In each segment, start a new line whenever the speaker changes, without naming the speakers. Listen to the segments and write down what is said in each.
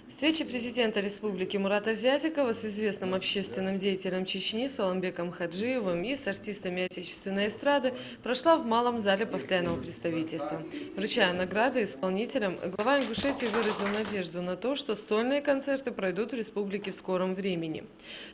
Встреча президента Республики Мурата Зязикова с известным общественным деятелем Чечни Саламбеком Хаджиевым и с артистами отечественной эстрады прошла в Малом зале постоянного представительства. Вручая награды исполнителям, глава Ингушетии выразил надежду на то, что сольные концерты пройдут в республике в скором времени.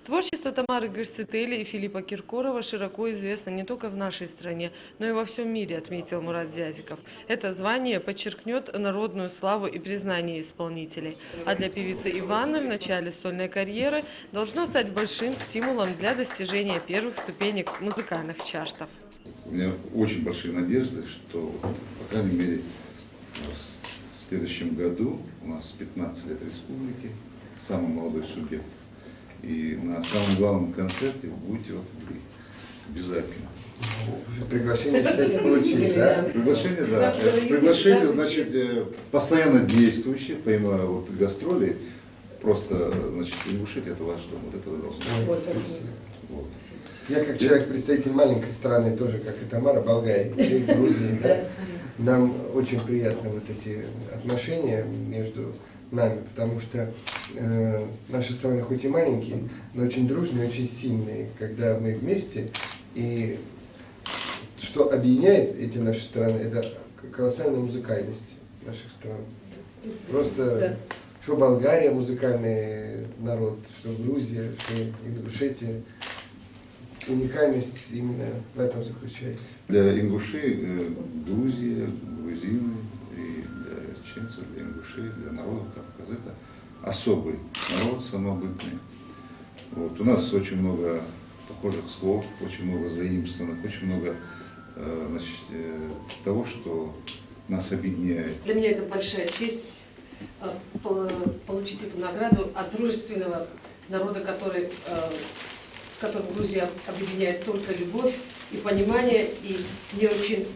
Творчество Тамары Гырцетели и Филиппа Киркорова широко известно не только в нашей стране, но и во всем мире, отметил Мурат Зязиков. Это звание подчеркнет народную славу и признание исполнителей. А для певицы Иваны в начале сольной карьеры должно стать большим стимулом для достижения первых ступенек музыкальных чартов.
У меня очень большие надежды, что, по крайней мере, в следующем году у нас 15 лет республики, самый молодой субъект. И на самом главном концерте будете вот вы. Обязательно.
Приглашение получили, да?
Приглашение, да. Приглашение, значит, постоянно действующее, помимо вот гастролей, просто, значит, Ингушетия — это ваш дом, вот это вы должны.
Вот. Я как человек, представитель маленькой страны, тоже как и Тамара, Болгарии и Грузии, да, нам очень приятны вот эти отношения между нами, потому что наши страны хоть и маленькие, но очень дружные, очень сильные, когда мы вместе. И что объединяет эти наши страны, это колоссальная музыкальность наших стран. Просто что Болгария музыкальный народ, что Грузия, что Ингушетия. Уникальность именно в этом заключается.
Для ингушей Грузия, грузины, и для чеченцев, для ингушей, для народов Кавказа — это особый народ, самобытный. Вот. У нас очень много похожих слов, очень много заимствованных, очень много значит, того, что нас объединяет.
Для меня это большая честь получить эту награду от дружественного народа, с которым Грузия объединяет только любовь и понимание. И мне очень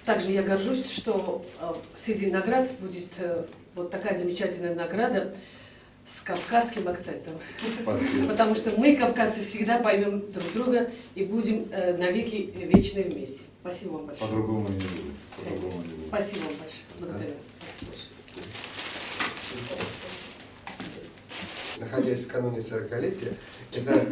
также я горжусь, что среди наград будет вот такая замечательная награда с кавказским акцентом.
Спасибо.
Потому что мы, кавказцы, всегда поймем друг друга и будем навеки вечны вместе. Спасибо вам большое.
По-другому не будет. По-другому не будет.
Спасибо вам большое. Благодарю вас. Спасибо большое.
Находясь в кануне 40-летия, это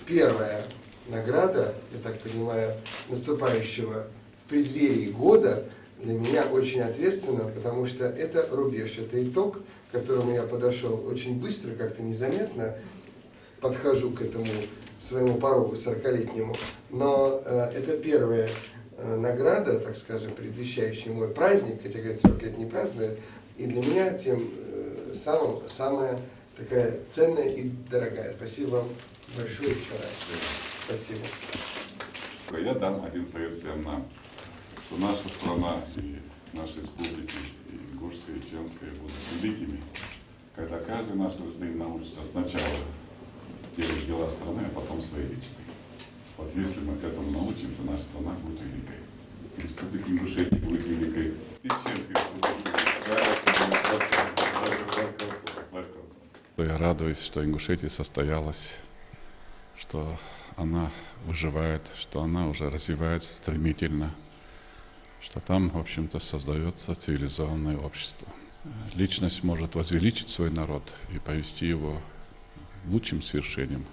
первая награда, я так понимаю, наступающего в преддверии года, для меня очень ответственно, потому что это рубеж, это итог, к которому я подошел очень быстро, как-то незаметно подхожу к этому своему порогу 40-летнему. Но это первая награда, так скажем, предвещающая мой праздник, хотя, говорят, 40 лет не празднуют, и для меня тем самым самая такая ценная и дорогая. Спасибо вам большое еще раз. Спасибо.
Я дам один совет всем нам, что наша страна и наши республики, и Ингушская, и Чеченская, будут великими, когда каждый наш гражданин научится сначала делать дела страны, а потом свои личные. Вот если мы к этому научимся, наша страна будет великой. Республика Ингушетия будет великой. И Чеченская Я радуюсь, что Ингушетия состоялась, что она выживает, что она уже развивается стремительно, что там, в общем-то, создается цивилизованное общество. Личность может возвеличить свой народ и повести его лучшим свершением,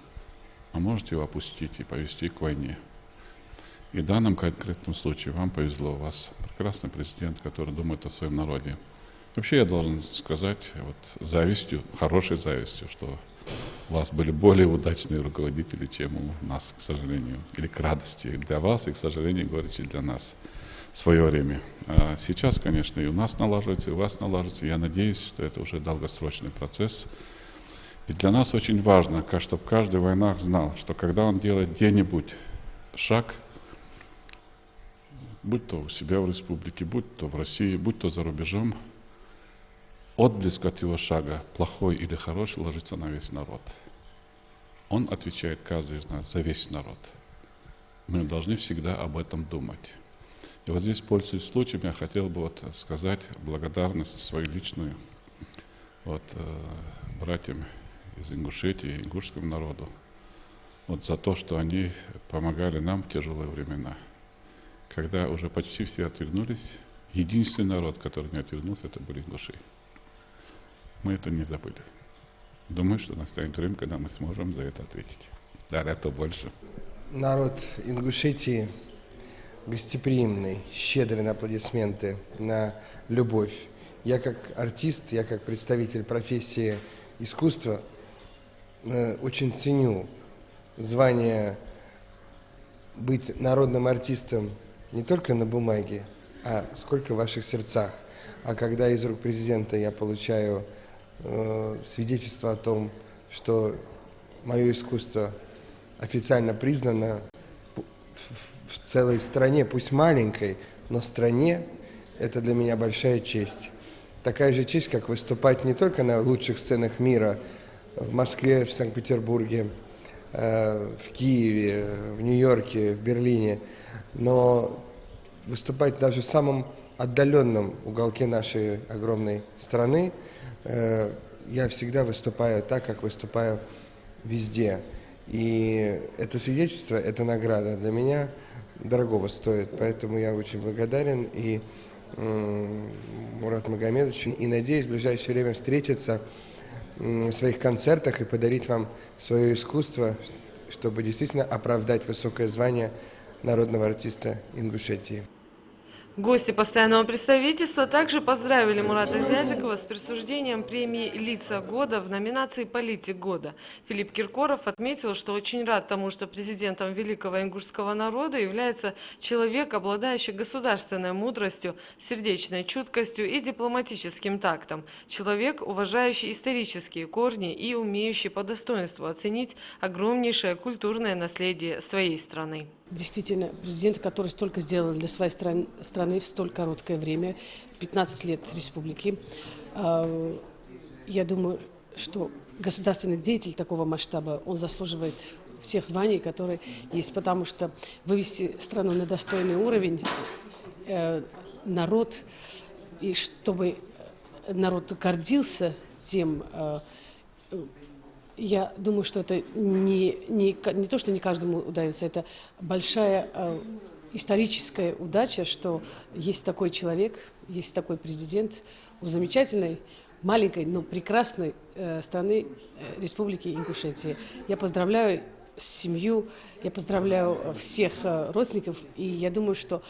а может его опустить и повести к войне. И в данном конкретном случае вам повезло, у вас прекрасный президент, который думает о своем народе. Вообще я должен сказать, вот завистью, хорошей завистью, что у вас были более удачные руководители, чем у нас, к сожалению, или к радости для вас, и, к сожалению, горечи для нас в свое время. А сейчас, конечно, и у нас налаживается, и у вас налаживается. Я надеюсь, что это уже долгосрочный процесс. И для нас очень важно, чтобы каждый в войнах знал, что когда он делает где-нибудь шаг, будь то у себя в республике, будь то в России, будь то за рубежом, отблеск от его шага, плохой или хороший, ложится на весь народ. Он отвечает, каждый из нас, за весь народ. Мы должны всегда об этом думать. И вот здесь, пользуясь случаем, я хотел бы вот сказать благодарность свою личную братьям из Ингушетии, ингушскому народу, за то, что они помогали нам в тяжелые времена. Когда уже почти все отвернулись, единственный народ, который не отвернулся, это были ингуши. мы это не забыли. Думаю, что настанет время, когда мы сможем за это ответить. Да, это больше.
Народ Ингушетии гостеприимный, щедрый на аплодисменты, на любовь. Я как артист, я как представитель профессии искусства очень ценю звание быть народным артистом не только на бумаге, а сколько в ваших сердцах. А когда из рук президента я получаю свидетельство о том, что мое искусство официально признано в целой стране, пусть маленькой, но стране, это для меня большая честь. Такая же честь, как выступать не только на лучших сценах мира, в Москве, в Санкт-Петербурге, в Киеве, в Нью-Йорке, в Берлине, но выступать даже в самом отдаленном уголке нашей огромной страны, я всегда выступаю так, как выступаю везде. И это свидетельство, эта награда для меня дорогого стоит, поэтому я очень благодарен и Мурату Магомедовичу, и надеюсь в ближайшее время встретиться в своих концертах и подарить вам свое искусство, чтобы действительно оправдать высокое звание народного артиста Ингушетии.
Гости постоянного представительства также поздравили Мурата Зязикова с присуждением премии «Лица года» в номинации «Политик года». Филипп Киркоров отметил, что очень рад тому, что президентом великого ингушского народа является человек, обладающий государственной мудростью, сердечной чуткостью и дипломатическим тактом. Человек, уважающий исторические корни и умеющий по достоинству оценить огромнейшее культурное наследие своей страны.
Действительно, президент, который столько сделал для своей страны в столь короткое время, 15 лет республики. Я думаю, что государственный деятель такого масштаба, он заслуживает всех званий, которые есть, потому что вывести страну на достойный уровень, народ, и чтобы народ гордился тем, я думаю, что это не то, что не каждому удается, это большая историческая удача, что есть такой человек, есть такой президент у замечательной, маленькой, но прекрасной страны Республики Ингушетия. Я поздравляю семью, я поздравляю всех родственников, и я думаю, что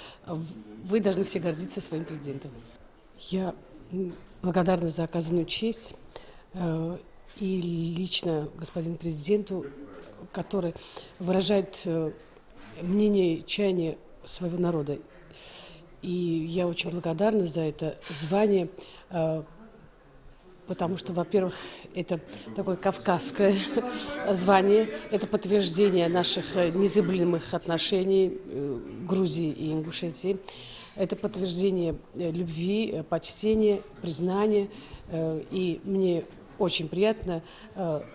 вы должны все гордиться своим президентом. Я благодарна за оказанную честь. И лично господину президенту, который выражает мнение, чаяние своего народа. И я очень благодарна за это звание, потому что, во-первых, это такое кавказское звание, это подтверждение наших незыблемых отношений Грузии и Ингушетии, это подтверждение любви, почтения, признания, и мне очень приятно,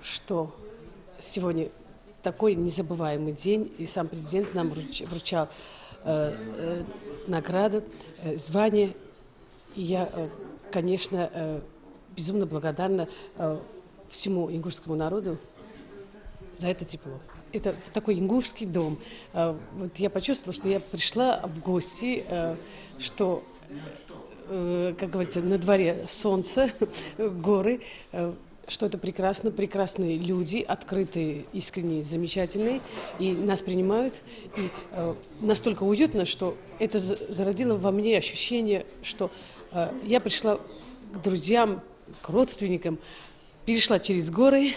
что сегодня такой незабываемый день, и сам президент нам вручал награду, звание. И я, конечно, безумно благодарна всему ингушскому народу за это тепло. Это такой ингушский дом. Вот я почувствовала, что я пришла в гости, что, как говорится, на дворе солнце, горы, что это прекрасно, прекрасные люди, открытые, искренние, замечательные, и нас принимают. И настолько уютно, что это зародило во мне ощущение, что я пришла к друзьям, к родственникам, перешла через горы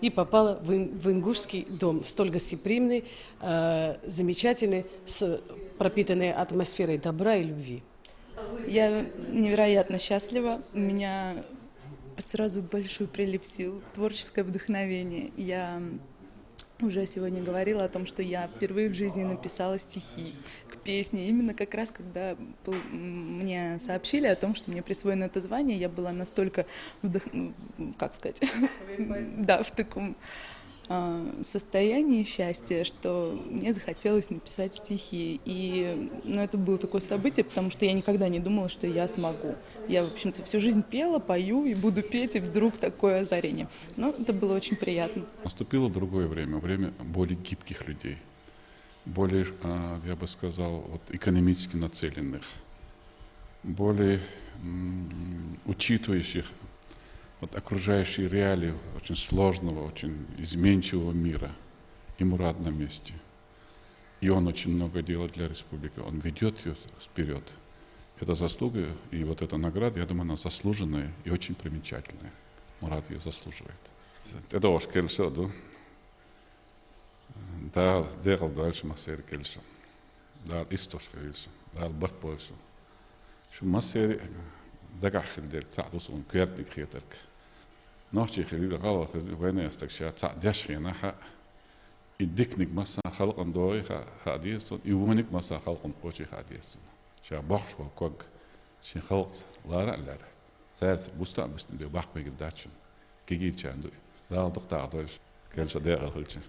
и попала в ингушский дом, столь гостеприимный, замечательный, с пропитанной атмосферой добра и любви.
Я невероятно счастлива. У меня сразу большой прилив сил, творческое вдохновение. Я уже сегодня говорила о том, что я впервые в жизни написала стихи к песне. Именно как раз, когда мне сообщили о том, что мне присвоено это звание, я была настолько, как сказать, да, в таком состоянии счастья, что мне захотелось написать стихи. И это было такое событие, потому что я никогда не думала, что я смогу. Я, в общем-то, всю жизнь пела, пою и буду петь, и вдруг такое озарение. Но это было очень приятно.
Наступило другое время, время более гибких людей, более, я бы сказал, вот, экономически нацеленных, более учитывающих вот окружающие реалии очень сложного, очень изменчивого мира. Ему рад на месте. И он очень много делает для республики. Он ведет ее вперед. Это заслуга, и вот эта награда, я думаю, она заслуженная и очень примечательная. Мурат ее заслуживает. Это уж келшо, да? Да, дегал дальше массер келшо. Да, истош келшо. Да, барт больше. Şu masseri dagahilder ta'dusun kuyartnik khieterk. Nochchi khilil qawa wena yastaksha ta'dashina ha idiknik massa khalqan doy hadiysun iwunik massa khalqan qochi hadiysun. Sha bakhsh wa kog shi khalq lara lara. Sas busta bustin de bakh begil dachun. Gigi chandu. Da doqta doy kelsa de alhulcha.